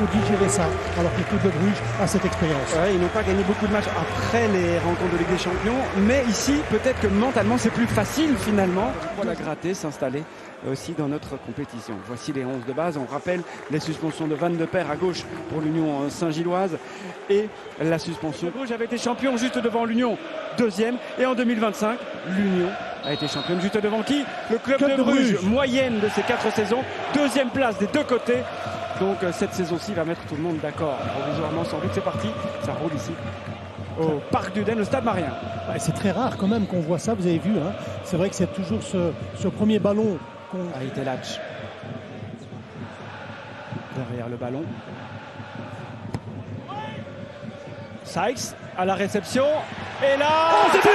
faut digérer ça, alors que le Club de Bruges a cette expérience. Ouais, ils n'ont pas gagné beaucoup de matchs après les rencontres de Ligue des Champions, mais ici, peut-être que mentalement, c'est plus facile finalement pour la gratter, s'installer aussi dans notre compétition. Voici les 11 de base. On rappelle les suspensions de Van de Perre à gauche pour l'Union Saint-Gilloise et la suspension. Bruges avait été champion juste devant l'Union, deuxième, et en 2025, l'Union a été championne juste devant qui? Le Club de Bruges, moyenne de ces 4 saisons, deuxième place des deux côtés. Donc cette saison-ci va mettre tout le monde d'accord. Provisoirement, sans doute, c'est parti. Ça roule ici au Parc du Den, le Stade Marien. Ouais, c'est très rare quand même qu'on voit ça, vous avez vu. Hein. C'est vrai que c'est toujours ce premier ballon qu'on... Aïtelach derrière le ballon. Sykes à la réception. Et là, c'est but!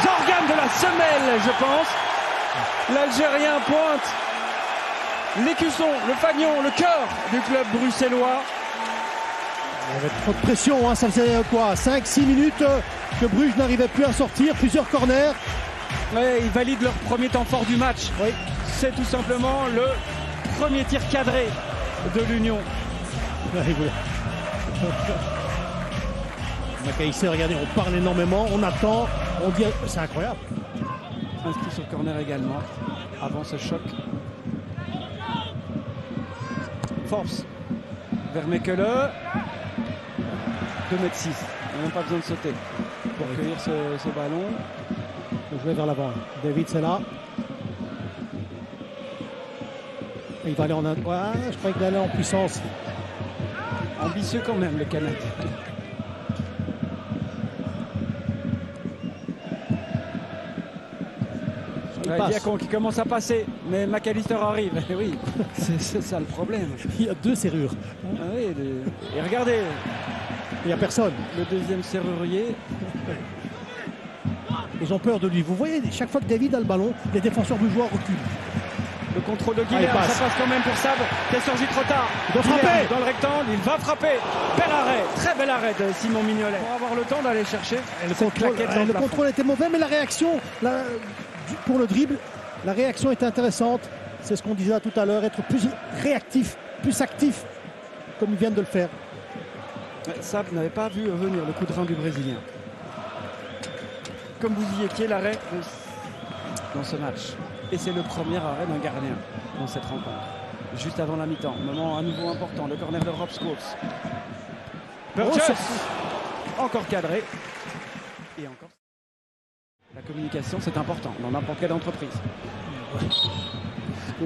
Zorgan de la semelle, je pense. L'Algérien pointe l'écusson, le fanion, le cœur du club bruxellois. Il y avait trop de pression, hein. Ça faisait quoi, 5-6 minutes que Bruges n'arrivait plus à sortir, plusieurs corners. Ouais, ils valident leur premier temps fort du match. Oui. C'est tout simplement le premier tir cadré de l'Union. Ici, regardez, on parle énormément, on attend, on dit, c'est incroyable. Inscrit sur le corner également, avant ce choc. Force vers Mekele. 2,6 m. On n'a même pas besoin de sauter pour cueillir ce ballon. Il faut jouer vers l'avant. David, c'est là. Il va aller en... Ouais, je croyais qu'il allait en puissance. Ambitieux quand même, le Canadien. Diacon qui commence à passer, mais McAllister arrive. Oui, c'est ça le problème. Il y a 2 serrures. Ah oui, et regardez, il n'y a personne. Le deuxième serrurier. Ils ont peur de lui. Vous voyez, chaque fois que David a le ballon, les défenseurs brugeois reculent. Le contrôle de Guilherme, ça passe quand même pour Sabre, qui a surgi trop tard. Il doit frapper dans le rectangle, il va frapper. Bel arrêt, très bel arrêt de Simon Mignolet. Pour avoir le temps d'aller chercher. Le contrôle était mauvais, mais la réaction, pour le dribble, la réaction était intéressante. C'est ce qu'on disait tout à l'heure, être plus réactif, plus actif, comme ils viennent de le faire. Sabre n'avait pas vu venir le coup de rein du Brésilien. Comme vous y étiez, l'arrêt dans ce match. Et c'est le premier arrêt d'un gardien dans cette rencontre. Juste avant la mi-temps. Moment à nouveau important. Le corner de Rob Scholes. Burgess. Encore cadré. Et encore. La communication, c'est important dans n'importe quelle entreprise.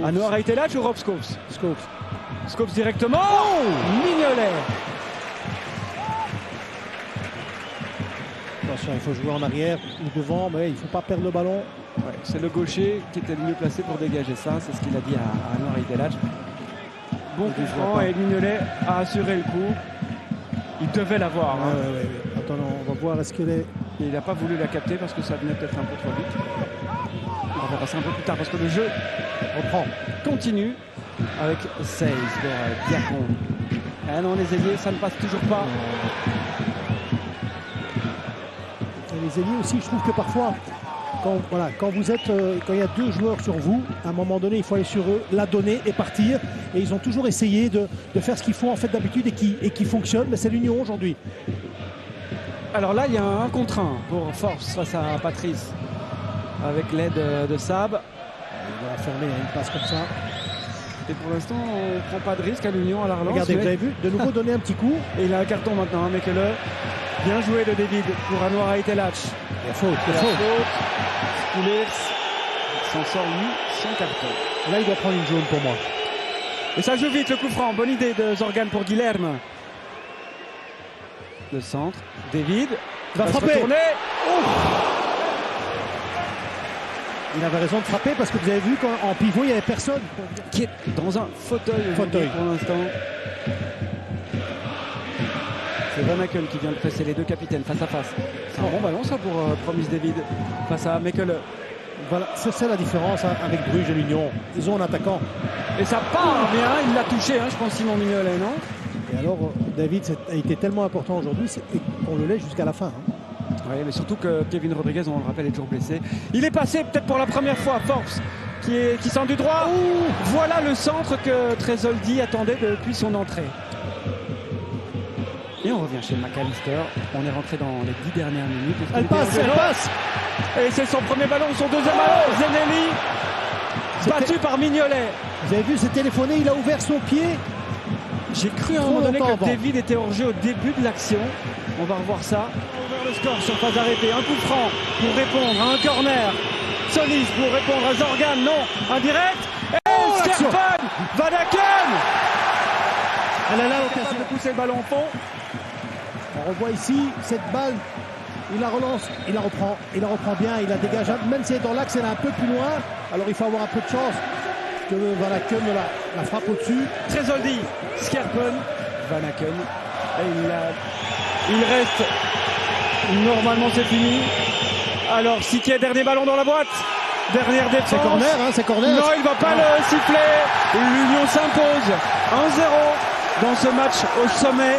Anouar Aïtelach ou Rob Scholes? Scholes directement. Mignolet. Attention, il faut jouer en arrière ou devant, mais il ne faut pas perdre le ballon. Ouais, c'est le gaucher qui était le mieux placé pour dégager ça. C'est ce qu'il a dit à Anouar Aïtelach. Bon coup franc et Mignolet a assuré le coup. Il devait l'avoir. Hein. Ouais. Attends, on va voir est-ce qu'il est... Il n'a pas voulu la capter parce que ça venait peut-être un peu trop vite. On verra ça un peu plus tard parce que le jeu continue avec 16 vers Diacon. Ah non, les ailiers, ça ne passe toujours pas. Et les ailiers aussi, je trouve que parfois, quand il y a 2 joueurs sur vous, à un moment donné, il faut aller sur eux, la donner et partir. Et ils ont toujours essayé de faire ce qu'ils font en fait d'habitude et qui fonctionne. Mais c'est l'Union aujourd'hui. Alors là, il y a un 1 contre 1 pour Force face à Patrice. Avec l'aide de Sab. Il va fermer une passe comme ça. Et pour l'instant, on ne prend pas de risque à l'Union à la relance. Regardez, vous avez vu, de nouveau donner un petit coup. Et il a un carton maintenant, hein, Mekele. Bien joué de David pour Anouar Aïtelach. Il y a faute. Scholes s'en sort lui sans carton. Et là, il doit prendre une jaune pour moi. Et ça joue vite, le coup franc. Bonne idée de Zorgan pour Guilherme. Le centre. David. Il va frapper. Il avait raison de frapper parce que vous avez vu qu'en pivot, il n'y avait personne. Qui est dans un fauteuil. Pour l'instant. C'est Van Aken qui vient de presser les 2 capitaines face à face. C'est un bon ballon ça pour Promise David face à Mekele. Voilà, c'est la différence avec Bruges et l'Union. Ils ont un attaquant. Et ça part bien, il l'a touché, je pense, Simon Mignolet, non? Et alors, David a été tellement important aujourd'hui qu'on le laisse jusqu'à la fin. Oui, mais surtout que Kevin Rodriguez, on le rappelle, est toujours blessé. Il est passé peut-être pour la première fois, Force, qui sent du droit. Voilà le centre que Tresoldi attendait depuis son entrée. Et on revient chez McAllister. On est rentré dans les 10 dernières minutes. Elle passe. Et c'est son premier ballon, son deuxième ballon. Zenelli, battu par Mignolet. Vous avez vu, c'est téléphoné, il a ouvert son pied. J'ai cru à un moment donné que David était hors jeu au début de l'action. On va revoir ça. Ouvert le score sur phase arrêtée. Un coup franc pour répondre à un corner. Solis pour répondre à Zorgan. Non, indirect. Et Skerpen, Van Aken. Elle a là l'occasion de pousser le ballon au fond. On revoit ici cette balle. Il la relance, il la reprend bien, il la dégage. Même si elle est dans l'axe, elle est un peu plus loin. Alors il faut avoir un peu de chance que Van Aken la frappe au-dessus. Tresoldi, Skerpen, Van Aken. Il reste. Normalement c'est fini. Alors Siquet, dernier ballon dans la boîte. Dernière défense. C'est corner. Non, il ne va pas le siffler. L'Union s'impose 1-0 dans ce match au sommet